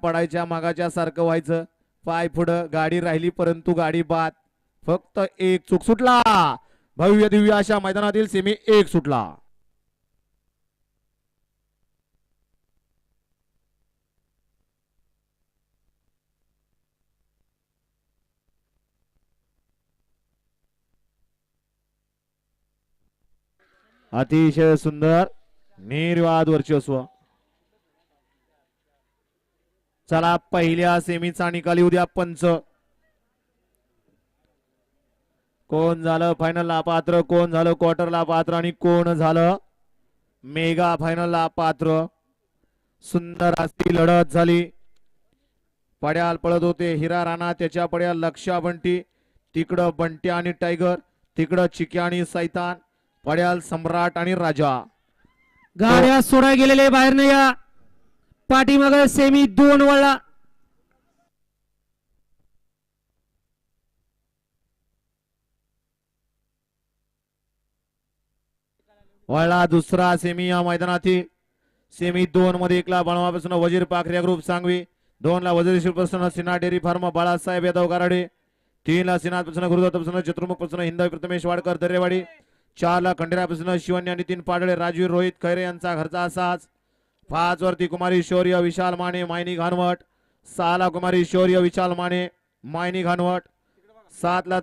पडायच्या मागाच्या सारखं व्हायचं. पाय पुढं गाडी राहिली परंतु गाडी बाद. फक्त एक चूक सुटला. भव्य दिव्य अशा मैदानातील सेमी एक सुटला. अतिशय सुंदर निर्वाद वर्चस्व. चला पहिल्या सेमीचा निकाल येऊ द्या. पंच कोण झालं फायनलला पात्र, कोण झालं क्वार्टरला पात्र आणि कोण झालं मेगा फायनलला पात्र. सुंदर अशी लढत झाली. पड्याल पळत होते हिरा राणा, त्याच्या पड्याल लक्षा बंटी, तिकडं बंटी आणि टायगर, तिकडं चिक्या आणि सैतान, पड्याल सम्राट आणि राजा. गाड्या सोडा गेलेले बाहेर नाही या. पाठीमाग सेमी 2 वळला. वळला दुसरा सेमी या मैदानातील. सेमी 2 मध्ये 1 ला बनवापासून वजीर पाखऱ्या ग्रुप सांगवी, 2 ला वजीर पासून सिन्हा डेअरी फार्म बाळासाहेब यादव गाराडे, 3 ला सिन्हा पासून गुरुदत्त पासून चतुर्मुख पासून हिंदवी प्रथमेश वाडकर दरेवाडी, 4 ला खंडेरा पासून शिवन्य आणि 3 पाडळे राजवीर रोहित खैरे यांचा घरचा साज, 5 वरती कुमारी शौर्य विशाल माने मायनी घानवट, 6 ला कुमारी शौर्य विशाल माने मायनी घानवट, 7 ला